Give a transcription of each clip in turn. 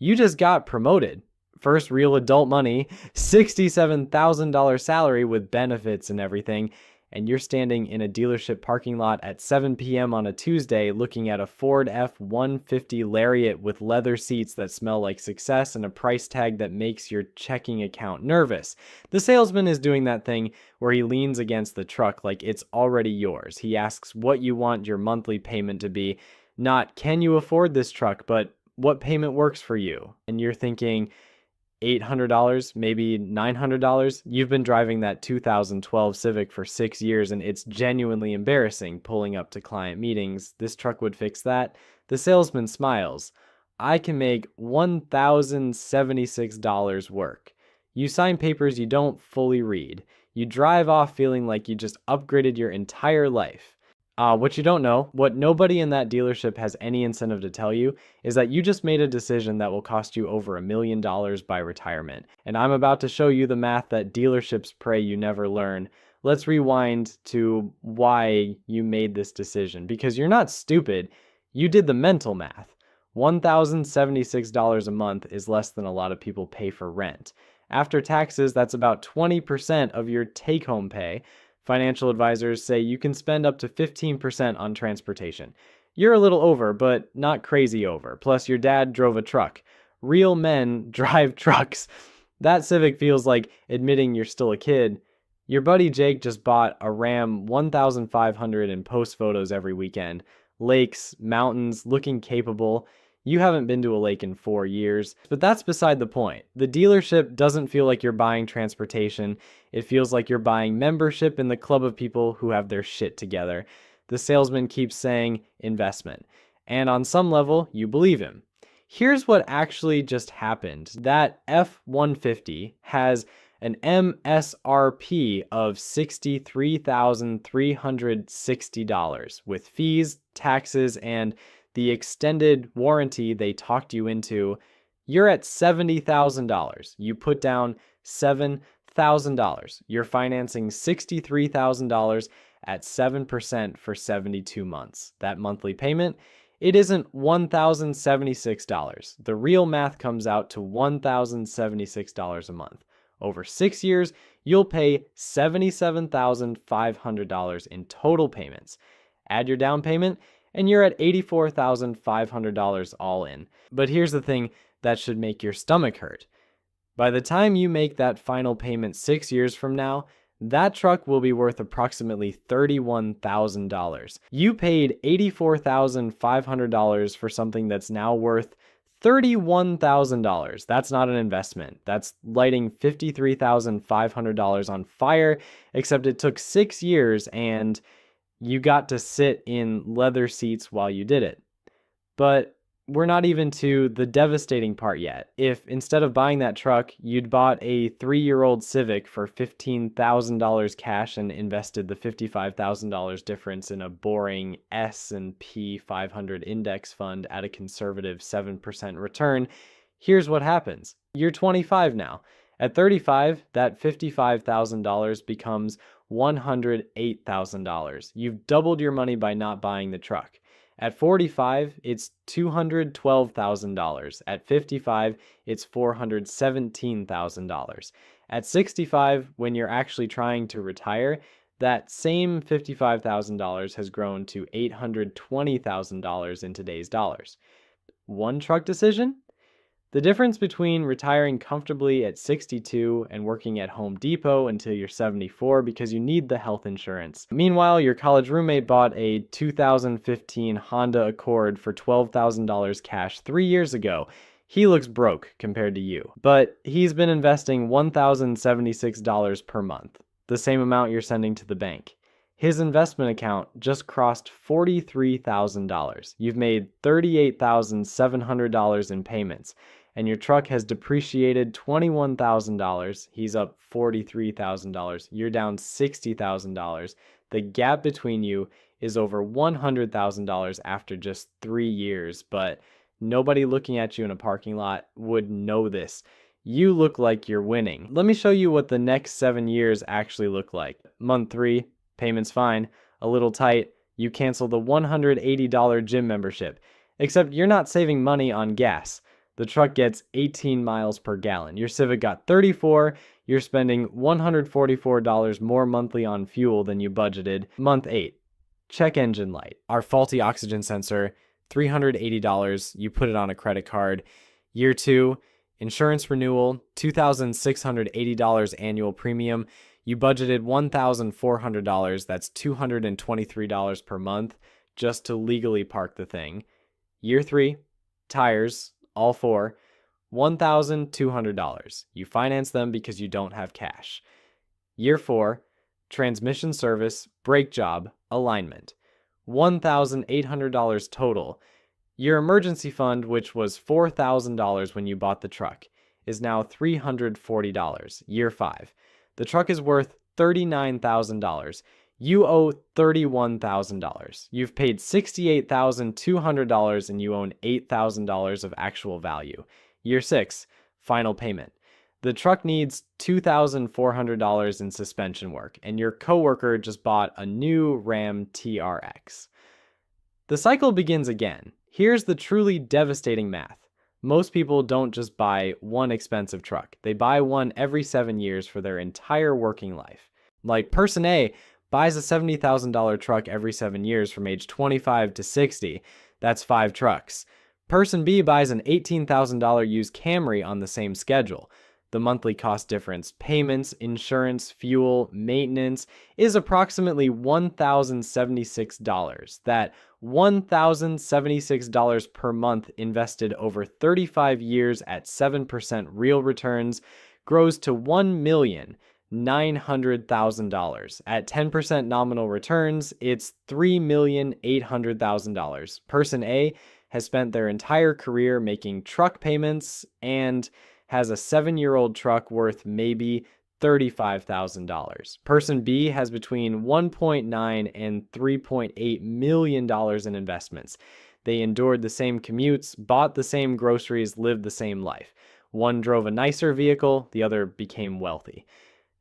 You just got promoted. First real adult money, $67,000 salary with benefits and everything, and you're standing in a dealership parking lot at 7 p.m. on a Tuesday looking at a Ford F-150 Lariat with leather seats that smell like success and a price tag that makes your checking account nervous. The salesman is doing that thing where he leans against the truck like it's already yours. He asks what you want your monthly payment to be, not can you afford this truck, but what payment works for you? And you're thinking, $800, maybe $900. You've been driving that 2012 Civic for 6 years and it's genuinely embarrassing pulling up to client meetings. This truck would fix that. The salesman smiles. I can make $1,076 work. You sign papers you don't fully read. You drive off feeling like you just upgraded your entire life. What you don't know, what nobody in that dealership has any incentive to tell you, is that you just made a decision that will cost you over $1 million by retirement. And I'm about to show you the math that dealerships pray you never learn. Let's rewind to why you made this decision, because you're not stupid. You did the mental math. $1,076 a month is less than a lot of people pay for rent. After taxes, that's about 20% of your take-home pay. Financial advisors say you can spend up to 15% on transportation. You're a little over, but not crazy over. Plus, your dad drove a truck. Real men drive trucks. That Civic feels like admitting you're still a kid. Your buddy Jake just bought a Ram 1500 and posts photos every weekend. Lakes, mountains, looking capable. You haven't been to a lake in 4 years, but that's beside the point. The dealership doesn't feel like you're buying transportation. It feels like you're buying membership in the club of people who have their shit together. The salesman keeps saying investment, and on some level, you believe him. Here's what actually just happened. That F-150 has an MSRP of $63,360 with fees, taxes, and the extended warranty they talked you into. You're at $70,000. You put down $7,000. You're financing $63,000 at 7% for 72 months. That monthly payment, it isn't $1,076. The real math comes out to $1,076 a month. Over 6 years, you'll pay $77,500 in total payments. Add your down payment, and you're at $84,500 all in. But here's the thing that should make your stomach hurt. By the time you make that final payment 6 years from now, that truck will be worth approximately $31,000. You paid $84,500 for something that's now worth $31,000. That's not an investment. That's lighting $53,500 on fire, except it took 6 years and you got to sit in leather seats while you did it. But we're not even to the devastating part yet. If instead of buying that truck, you'd bought a 3-year-old Civic for $15,000 cash and invested the $55,000 difference in a boring S&P 500 index fund at a conservative 7% return, here's what happens. You're 25 now. At 35, that $55,000 becomes $108,000. You've doubled your money by not buying the truck. At 45, it's $212,000. At 55, it's $417,000. At 65, when you're actually trying to retire, that same $55,000 has grown to $820,000 in today's dollars. One truck decision? The difference between retiring comfortably at 62 and working at Home Depot until you're 74 because you need the health insurance. Meanwhile, your college roommate bought a 2015 Honda Accord for $12,000 cash 3 years ago. He looks broke compared to you, but he's been investing $1,076 per month, the same amount you're sending to the bank. His investment account just crossed $43,000. You've made $38,700 in payments, and your truck has depreciated $21,000. He's up $43,000. You're down $60,000. The gap between you is over $100,000 after just 3 years, but nobody looking at you in a parking lot would know this. You look like you're winning. Let me show you what the next 7 years actually look like. Month 3, payment's fine. A little tight. You cancel the $180 gym membership. Except you're not saving money on gas. The truck gets 18 miles per gallon. Your Civic got 34. You're spending $144 more monthly on fuel than you budgeted. Month 8, check engine light. Our faulty oxygen sensor, $380. You put it on a credit card. Year 2, insurance renewal, $2,680 annual premium. You budgeted $1,400. That's $223 per month just to legally park the thing. Year 3, tires, all 4, $1,200. You finance them because you don't have cash. Year 4, transmission service, brake job, alignment, $1,800 total. Your emergency fund, which was $4,000 when you bought the truck, is now $340. Year 5. The truck is worth $39,000. You owe $31,000. You've paid $68,200 and you own $8,000 of actual value. Year 6, final payment. The truck needs $2,400 in suspension work, and your coworker just bought a new Ram TRX. The cycle begins again. Here's the truly devastating math. Most people don't just buy one expensive truck. They buy one every 7 years for their entire working life. Like person A buys a $70,000 truck every 7 years from age 25 to 60. That's 5 trucks. Person B buys an $18,000 used Camry on the same schedule. The monthly cost difference, payments, insurance, fuel, maintenance, is approximately $1,076. That $1,076 per month invested over 35 years at 7% real returns grows to $1,900,000. At 10% nominal returns, it's $3,800,000. Person A has spent their entire career making truck payments and has a 7-year-old truck worth maybe $35,000. Person B has between $1.9 and $3.8 million in investments. They endured the same commutes, bought the same groceries, lived the same life. One drove a nicer vehicle, the other became wealthy.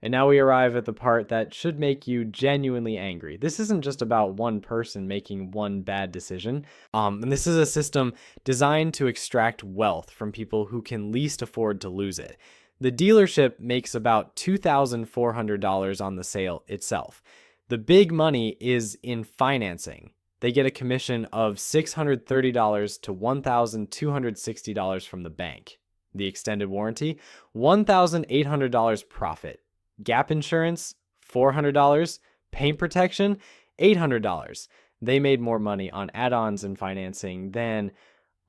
And now we arrive at the part that should make you genuinely angry. This isn't just about one person making one bad decision. And this is a system designed to extract wealth from people who can least afford to lose it. The dealership makes about $2,400 on the sale itself. The big money is in financing. They get a commission of $630 to $1,260 from the bank. The extended warranty, $1,800 profit. Gap insurance, $400. Paint protection, $800. They made more money on add-ons and financing than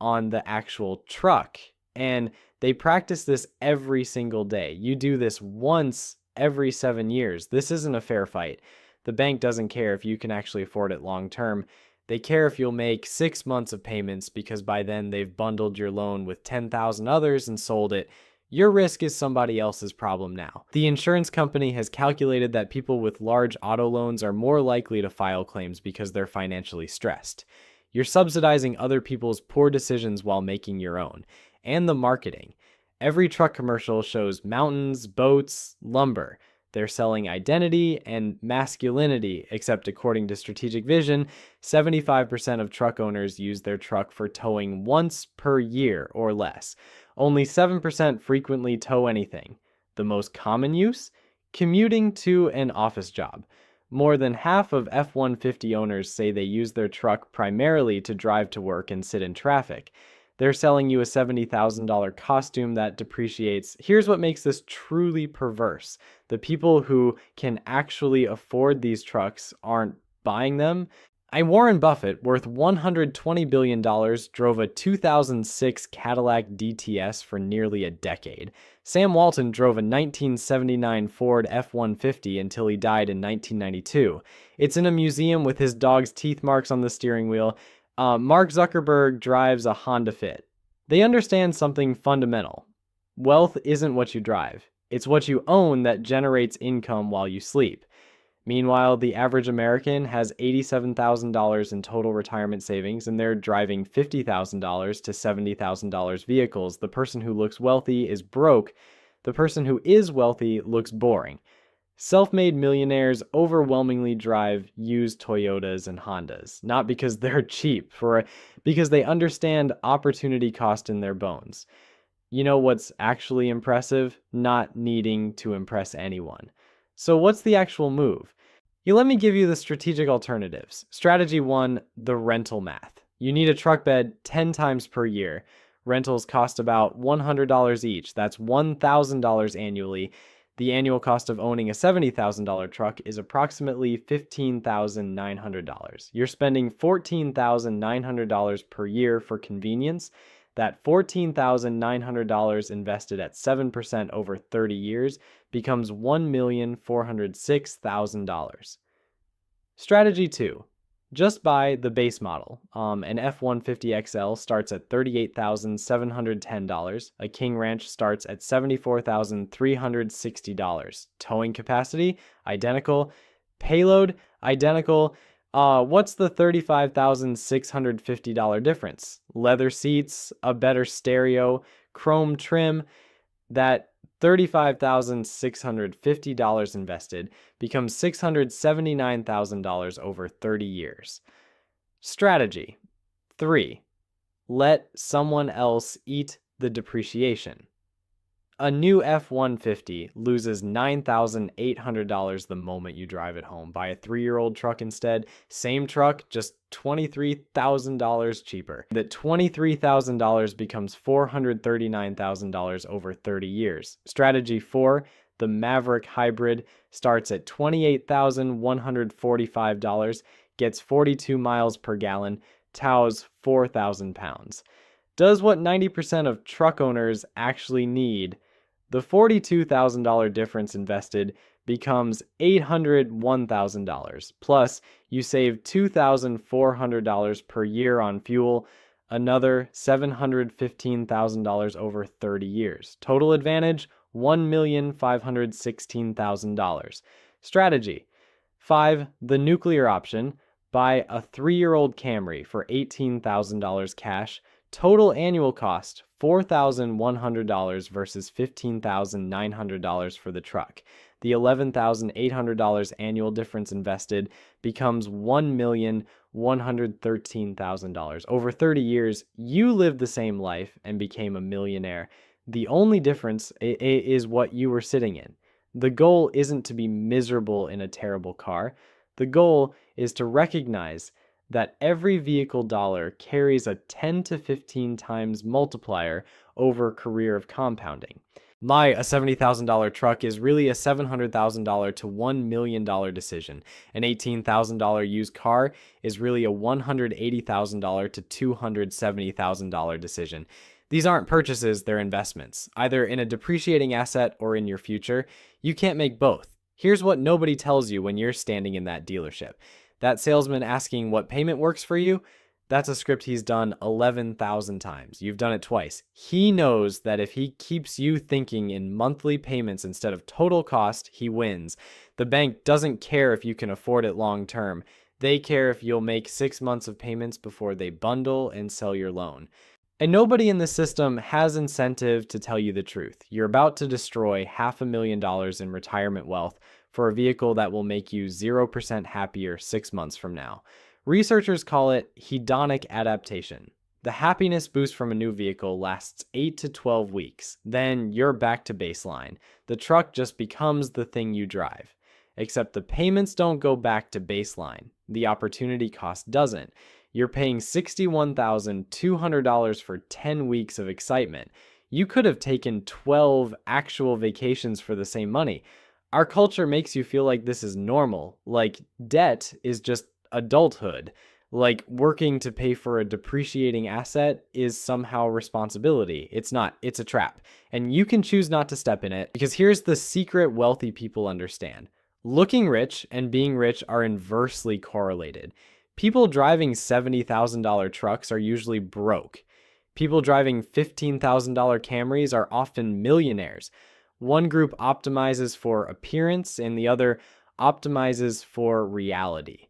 on the actual truck. And they practice this every single day. You do this once every 7 years. This isn't a fair fight. The bank doesn't care if you can actually afford it long term. They care if you'll make 6 months of payments because by then they've bundled your loan with 10,000 others and sold it. Your risk is somebody else's problem now. The insurance company has calculated that people with large auto loans are more likely to file claims because they're financially stressed. You're subsidizing other people's poor decisions while making your own. And the marketing. Every truck commercial shows mountains, boats, lumber. They're selling identity and masculinity, except according to Strategic Vision, 75% of truck owners use their truck for towing once per year or less. Only 7% frequently tow anything. The most common use? Commuting to an office job. More than half of F-150 owners say they use their truck primarily to drive to work and sit in traffic. They're selling you a $70,000 costume that depreciates. Here's what makes this truly perverse. The people who can actually afford these trucks aren't buying them. Warren Buffett, worth $120 billion, drove a 2006 Cadillac DTS for nearly a decade. Sam Walton drove a 1979 Ford F-150 until he died in 1992. It's in a museum with his dog's teeth marks on the steering wheel. Mark Zuckerberg drives a Honda Fit. They understand something fundamental. Wealth isn't what you drive. It's what you own that generates income while you sleep. Meanwhile, the average American has $87,000 in total retirement savings, and they're driving $50,000 to $70,000 vehicles. The person who looks wealthy is broke. The person who is wealthy looks boring. Self-made millionaires overwhelmingly drive used Toyotas and Hondas, not because they're cheap, because they understand opportunity cost in their bones. You know what's actually impressive? Not needing to impress anyone. So what's the actual move? Let me give you the strategic alternatives. Strategy 1, the rental math. You need a truck bed 10 times per year. Rentals cost about $100 each. That's $1,000 annually. The annual cost of owning a $70,000 truck is approximately $15,900. You're spending $14,900 per year for convenience. That $14,900 invested at 7% over 30 years becomes $1,406,000. Strategy 2. Just buy the base model. An F-150 XL starts at $38,710. A King Ranch starts at $74,360. Towing capacity, identical. Payload, identical. What's the $35,650 difference? Leather seats, a better stereo, chrome trim. That $35,650 invested becomes $679,000 over 30 years. Strategy 3. Let someone else eat the depreciation. A new F-150 loses $9,800 the moment you drive it home. Buy a 3-year-old truck instead. Same truck, just $23,000 cheaper. That $23,000 becomes $439,000 over 30 years. Strategy 4, the Maverick Hybrid starts at $28,145, gets 42 miles per gallon, tows 4,000 pounds. Does what 90% of truck owners actually need. The $42,000 difference invested becomes $801,000. Plus, you save $2,400 per year on fuel, another $715,000 over 30 years. Total advantage, $1,516,000. Strategy 5. The nuclear option. Buy a 3-year-old Camry for $18,000 cash. Total annual cost, $4,100 versus $15,900 for the truck. The $11,800 annual difference invested becomes $1,113,000. Over 30 years, you lived the same life and became a millionaire. The only difference is what you were sitting in. The goal isn't to be miserable in a terrible car. The goal is to recognize that every vehicle dollar carries a 10 to 15 times multiplier over a career of compounding. A $70,000 truck is really a $700,000 to $1 million decision. An $18,000 used car is really a $180,000 to $270,000 decision. These aren't purchases, they're investments, either in a depreciating asset or in your future. You can't make both. Here's what nobody tells you when you're standing in that dealership. That salesman asking what payment works for you, that's a script he's done 11,000 times. You've done it twice. He knows that if he keeps you thinking in monthly payments instead of total cost, he wins. The bank doesn't care if you can afford it long term. They care if you'll make 6 months of payments before they bundle and sell your loan. And nobody in the system has incentive to tell you the truth. You're about to destroy $500,000 in retirement wealth for a vehicle that will make you 0% happier 6 months from now. Researchers call it hedonic adaptation. The happiness boost from a new vehicle lasts 8 to 12 weeks. Then you're back to baseline. The truck just becomes the thing you drive. Except the payments don't go back to baseline. The opportunity cost doesn't. You're paying $61,200 for 10 weeks of excitement. You could have taken 12 actual vacations for the same money. Our culture makes you feel like this is normal, like debt is just adulthood, like working to pay for a depreciating asset is somehow responsibility. It's not, it's a trap. And you can choose not to step in it, because here's the secret wealthy people understand. Looking rich and being rich are inversely correlated. People driving $70,000 trucks are usually broke. People driving $15,000 Camrys are often millionaires. One group optimizes for appearance and the other optimizes for reality.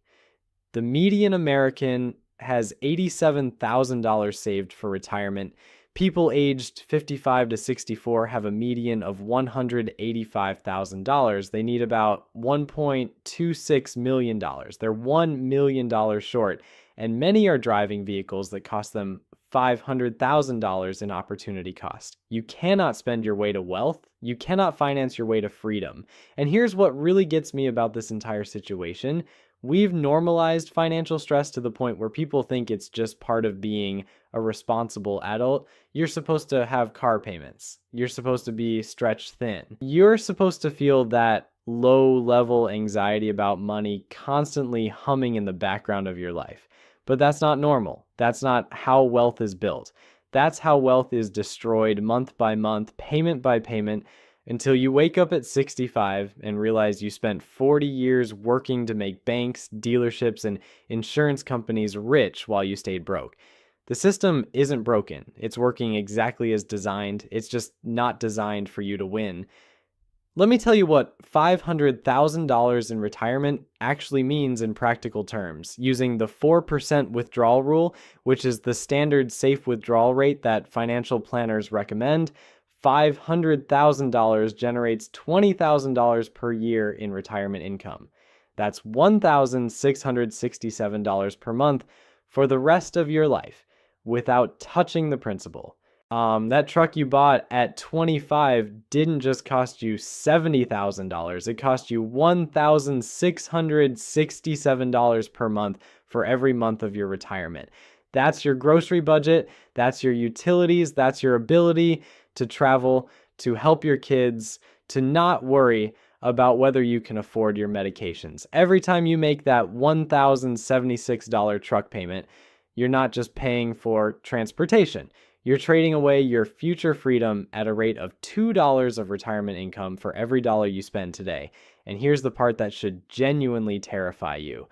The median American has $87,000 saved for retirement. People aged 55 to 64 have a median of $185,000. They need about $1.26 million. They're $1 million short, and many are driving vehicles that cost them $500,000 in opportunity cost. You cannot spend your way to wealth. You cannot finance your way to freedom. And here's what really gets me about this entire situation. We've normalized financial stress to the point where people think it's just part of being a responsible adult. You're supposed to have car payments. You're supposed to be stretched thin. You're supposed to feel that low-level anxiety about money constantly humming in the background of your life. But that's not normal. That's not how wealth is built. That's how wealth is destroyed month by month, payment by payment, until you wake up at 65 and realize you spent 40 years working to make banks, dealerships, and insurance companies rich while you stayed broke. The system isn't broken. It's working exactly as designed. It's just not designed for you to win. Let me tell you what $500,000 in retirement actually means in practical terms, using the 4% withdrawal rule, which is the standard safe withdrawal rate that financial planners recommend. $500,000 generates $20,000 per year in retirement income. That's $1,667 per month for the rest of your life without touching the principal. That truck you bought at 25 didn't just cost you $70,000. It cost you $1,667 per month for every month of your retirement. That's your grocery budget. That's your utilities. That's your ability to travel, to help your kids, to not worry about whether you can afford your medications. Every time you make that $1,076 truck payment, you're not just paying for transportation. You're trading away your future freedom at a rate of $2 of retirement income for every dollar you spend today. And here's the part that should genuinely terrify you.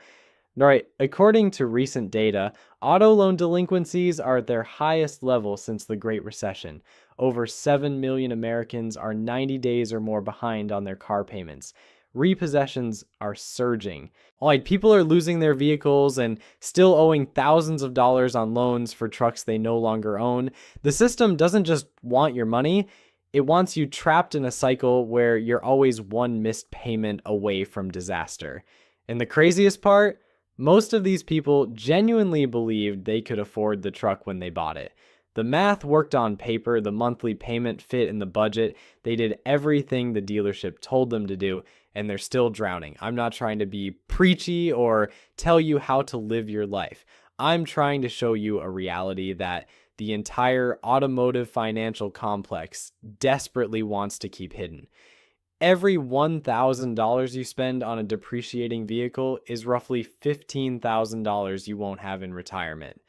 All right, according to recent data, auto loan delinquencies are at their highest level since the Great Recession. Over 7 million Americans are 90 days or more behind on their car payments. Repossessions are surging. Like, people are losing their vehicles and still owing thousands of dollars on loans for trucks they no longer own. The system doesn't just want your money, it wants you trapped in a cycle where you're always one missed payment away from disaster. And the craziest part? Most of these people genuinely believed they could afford the truck when they bought it. The math worked on paper, the monthly payment fit in the budget, they did everything the dealership told them to do, and they're still drowning. I'm not trying to be preachy or tell you how to live your life. I'm trying to show you a reality that the entire automotive financial complex desperately wants to keep hidden. Every $1,000 you spend on a depreciating vehicle is roughly $15,000 you won't have in retirement.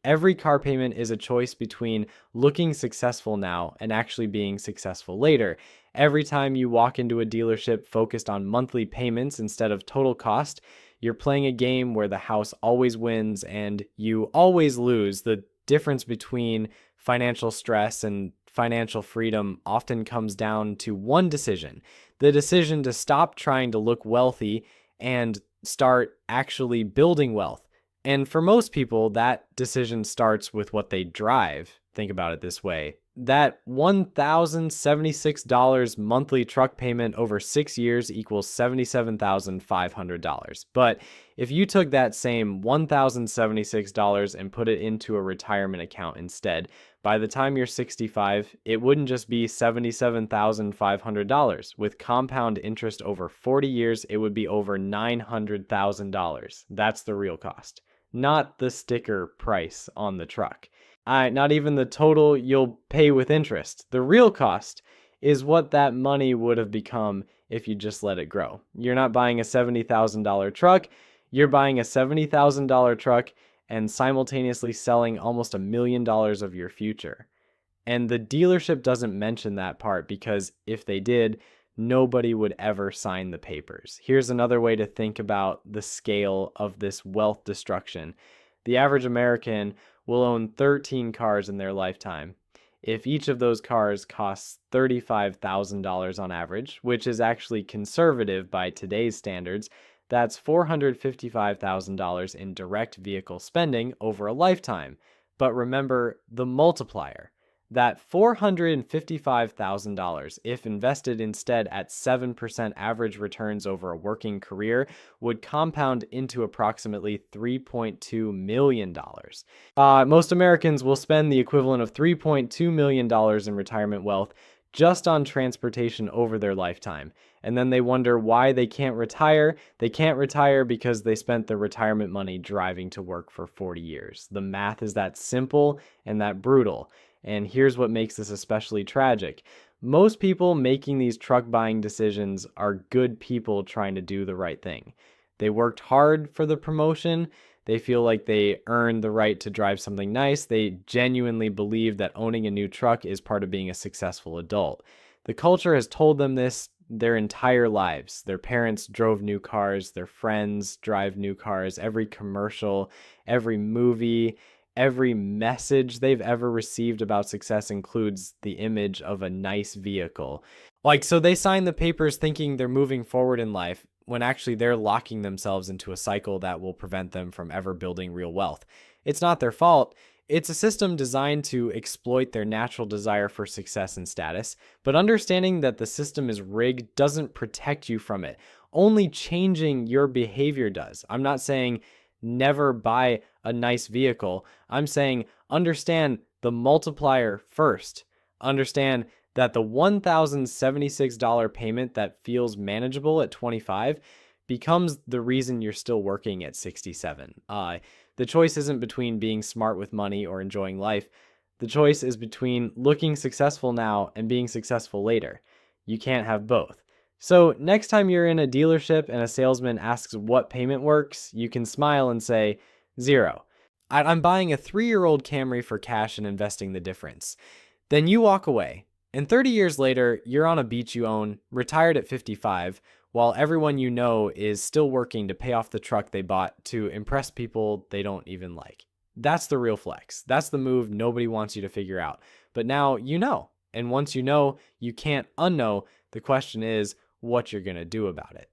Every car payment is a choice between looking successful now and actually being successful later. Every time you walk into a dealership focused on monthly payments instead of total cost, you're playing a game where the house always wins and you always lose. The difference between financial stress and financial freedom often comes down to one decision: the decision to stop trying to look wealthy and start actually building wealth. And for most people, that decision starts with what they drive. Think about it this way. That $1,076 monthly truck payment over 6 years equals $77,500. But if you took that same $1,076 and put it into a retirement account instead, by the time you're 65, it wouldn't just be $77,500. With compound interest over 40 years, it would be over $900,000. That's the real cost, not the sticker price on the truck. Not even the total you'll pay with interest. The real cost is what that money would have become if you just let it grow. You're not buying a $70,000 truck. You're buying a $70,000 truck and simultaneously selling almost $1 million of your future. And the dealership doesn't mention that part because if they did, nobody would ever sign the papers. Here's another way to think about the scale of this wealth destruction. The average American will own 13 cars in their lifetime. If each of those cars costs $35,000 on average, which is actually conservative by today's standards, that's $455,000 in direct vehicle spending over a lifetime. But remember the multiplier. that $455,000, if invested instead at 7% average returns over a working career, would compound into approximately $3.2 million. Most Americans will spend the equivalent of $3.2 million in retirement wealth just on transportation over their lifetime. And then they wonder why they can't retire. They can't retire because they spent their retirement money driving to work for 40 years. The math is that simple and that brutal. And here's what makes this especially tragic. Most people making these truck buying decisions are good people trying to do the right thing. They worked hard for the promotion. They feel like they earned the right to drive something nice. They genuinely believe that owning a new truck is part of being a successful adult. The culture has told them this their entire lives. Their parents drove new cars, their friends drive new cars, every commercial, every movie, every message they've ever received about success includes the image of a nice vehicle. So they sign the papers thinking they're moving forward in life when actually they're locking themselves into a cycle that will prevent them from ever building real wealth. It's not their fault. It's a system designed to exploit their natural desire for success and status, but understanding that the system is rigged doesn't protect you from it. Only changing your behavior does. I'm not saying never buy a nice vehicle. I'm saying understand the multiplier first. Understand that the $1,076 payment that feels manageable at 25 becomes the reason you're still working at 67. The choice isn't between being smart with money or enjoying life. The choice is between looking successful now and being successful later. You can't have both. So next time you're in a dealership and a salesman asks what payment works, you can smile and say, 0. I'm buying a 3-year-old Camry for cash and investing the difference. Then you walk away. And 30 years later, you're on a beach you own, retired at 55, while everyone you know is still working to pay off the truck they bought to impress people they don't even like. That's the real flex. That's the move nobody wants you to figure out. But now you know. And once you know, you can't unknow. The question is what you're going to do about it.